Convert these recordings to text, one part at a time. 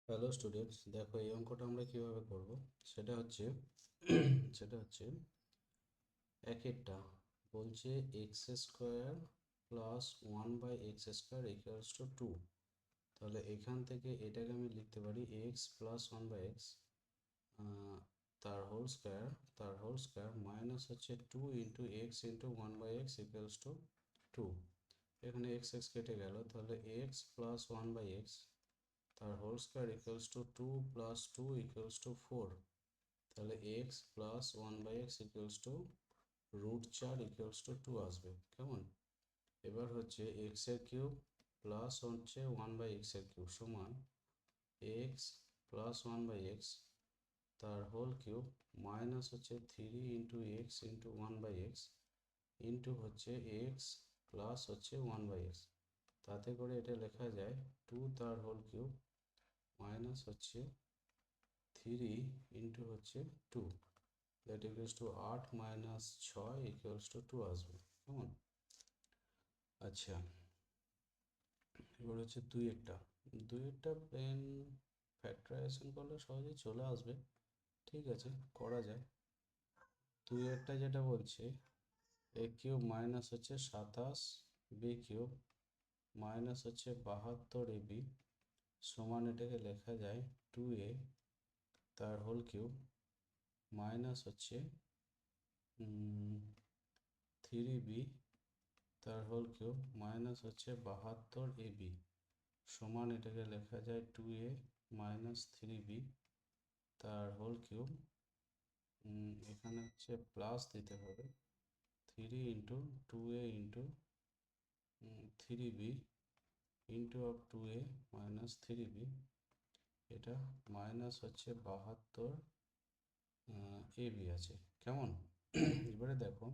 Hello students, দেখো এই অঙ্কটা আমরা কিভাবে করব। সেটা হচ্ছে সেটা হচ্ছে একেরটা বলছে x square plus 1/x² equals to 2। তাহলে এখান থেকে এটাকে আমি লিখতে পারি এক্স প্লাস 1/x তার হোল স্কোয়ার মাইনাস হচ্ছে 2 × x × 1/x ইকুয়ালস টু 2। এখানে এক্স এক্স কেটে গেল, তাহলে এক্স প্লাস 1/x তার whole square equals to 2 plus 2 equals to 4। তাহলে x plus 1/x equals to √4 equals to 2 আসবে। কেমন? এবার হচ্ছে এক্স এর কিউব প্লাস হচ্ছে 1/x এর কিউব সমান এক্স প্লাস 1/x তার হোল কিউব মাইনাস হচ্ছে 3 × x × 1/x ইন্টু হচ্ছে এক্স প্লাস হচ্ছে 1/x। তাতে করে এটা লেখা যায় 2 তার হোল কিউব মাইনাস হচ্ছে 3 ইন্টু হচ্ছে 2, that equals to 8 minus 6 equals to 2 আসবে। কেমন? আচ্ছা, এবার হচ্ছে দুইয়েরটা প্লেন ফ্যাক্টরাইজেশন করলে সহজেই চলে আসবে। ঠিক আছে, করা যায়। দুইয়েরটা যেটা বলছে এ কিউব মাইনাস হচ্ছে 27 বি কিউব মাইনাস হচ্ছে 72 এবি সমান এটাকে লেখা যায় 2a তার হোল কিউব মাইনাস হচ্ছে 3b তার হোল কিউব মাইনাস হচ্ছে 72 এবি সমান এটাকে লেখা যায় 2a মাইনাস 3b তার হোল কিউব। এখানে হচ্ছে প্লাস দিতে হবে 3 into 2a into 3b into of 2a minus 3b, এটা মাইনাস হচ্ছে 72 এবি আছে। কেমন? এবারে দেখো,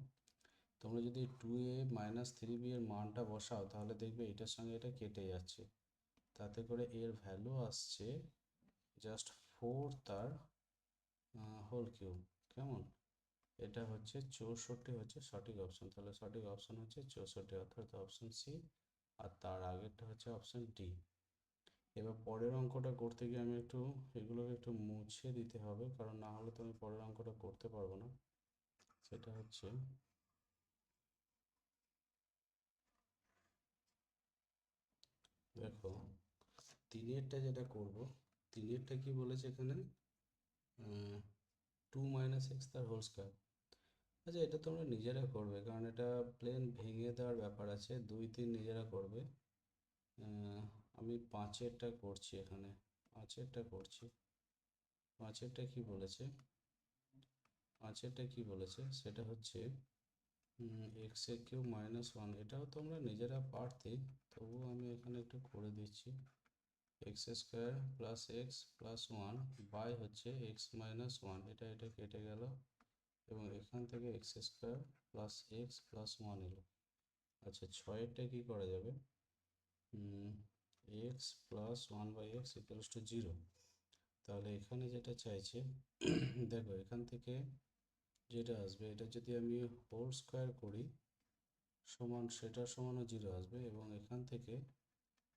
তোমরা যদি 2a মাইনাস 3b এর মানটা বসাও তাহলে দেখবে এটার সঙ্গে এটা কেটে যাচ্ছে, তাতে করে এর ভ্যালু আসছে জাস্ট 4 তার হোল কিউব। কেমন? এটা হচ্ছে 64 হচ্ছে সঠিক অপশন। তাহলে সঠিক অপশন হচ্ছে 64, অর্থাৎ অপশন সি। আর তার আগেরটা হচ্ছে অপশন ডি। এবার পরের অঙ্কটা করতে গিয়ে আমি এগুলোকে একটু মুছে দিতে হবে, কারণ না হলে তো আমি পরের অঙ্কটা করতে পারবো না। সেটা হচ্ছে দেখো, যেটা করব, তিনেরটা কি বলেছে এখানে 2 - x তার হোল স্কোয়ার। আচ্ছা, এটা তোমরা নিজেরা করবে, কারণ এটা প্লেন ভেঙে দেওয়ার ব্যাপার আছে। 2 3 নিজেরা করবে। আমি পাঁচেরটা করছি এখানে। পাঁচেরটা করছি। পাঁচেরটা কি বলেছে সেটা হচ্ছে এক্স এর কিউব -1। এটাও তোমরা নিজেরা পারতে, তবুও আমি এখানে একটু করে দিচ্ছি। X square plus x plus 1 by হচ্ছে x - 1, এটা কেটে গেল এবং এখান থেকে x square plus x plus 1 এলো। আচ্ছা, ছয়েরটা কি করা যাবে? X plus 1/x equals two 0। তাহলে এখানে যেটা চাইছে দেখো, এখান থেকে যেটা আসবে এটা যদি আমি হোল স্কোয়ার করি সমান, সেটার সমানও 0 আসবে। এবং এখান থেকে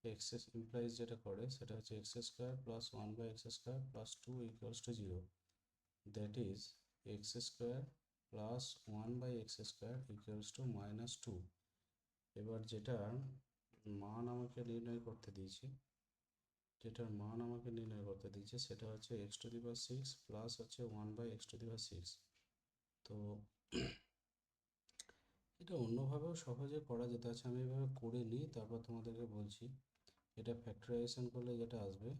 এক্স ইমপ্লাইজ যেটা করে সেটা হচ্ছে x square plus 1/x² plus 2 equals two 0, that is x square plus 1/x² equals to -2। এবার মান আমাকে নির্ণয় করতে দিয়েছে সেটা হচ্ছে x⁻6 প্লাস হচ্ছে 1/x⁻6। তো এটা অন্যভাবেও সহজে করা যেতে আছে, আমি এভাবে করে নিই, তারপর তোমাদেরকে বলছি। এটা ফ্যাক্টরাইজেশন করলে যেটা আসবে,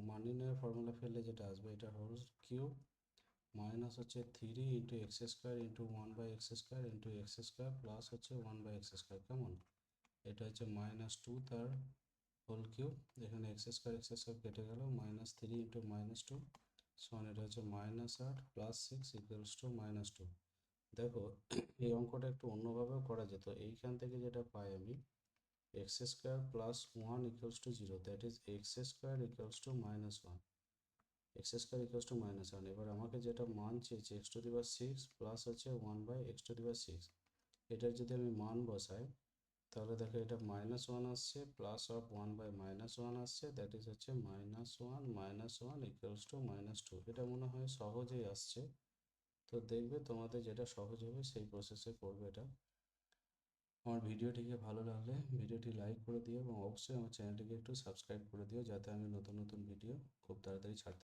মান নির্ণয়ের ফর্মুলা ফেললে যেটা আসবে, এটা হোল কিউব মাইনাস হচ্ছে 3 × x² into 1/x² into x² plus হচ্ছে 1/x²। কেমন? এটা হচ্ছে -2 তার হোল কিউব, এখানে x² কেটে গেল, -3 ইন্টু -2 সমান এটা হচ্ছে -8 প্লাস 6 ইকুয়ালস টু -2। দেখো, এই অঙ্কটা একটু অন্যভাবেও করা যেত। এইখান থেকে যেটা পাই আমি x² plus 1 equals to 0, that is x² equals to -1। x² equals to -1। এবার আমাকে যেটা মান চেয়েছে x⁻6 প্লাস হচ্ছে 1/x⁻6, এটার যদি আমি মান বসাই তাহলে দেখো এটা -1 আসছে, প্লাস অফ 1/-1 আসছে, দ্যাট ইজ হচ্ছে -1 ইকুয়ালস টু -2। এটা মনে হয় সহজেই আসছে। তো দেখবে তোমাদের যেটা সহজ হবে সেই প্রসেসে করবে এটা। আমার ভিডিওটিকে ভালো লাগলে ভিডিওটি লাইক করে দিও এবং অবশ্যই আমার চ্যানেলটিকে একটু সাবস্ক্রাইব করে দিও, যাতে আমি নতুন নতুন ভিডিও খুব তাড়াতাড়ি ছাড়তে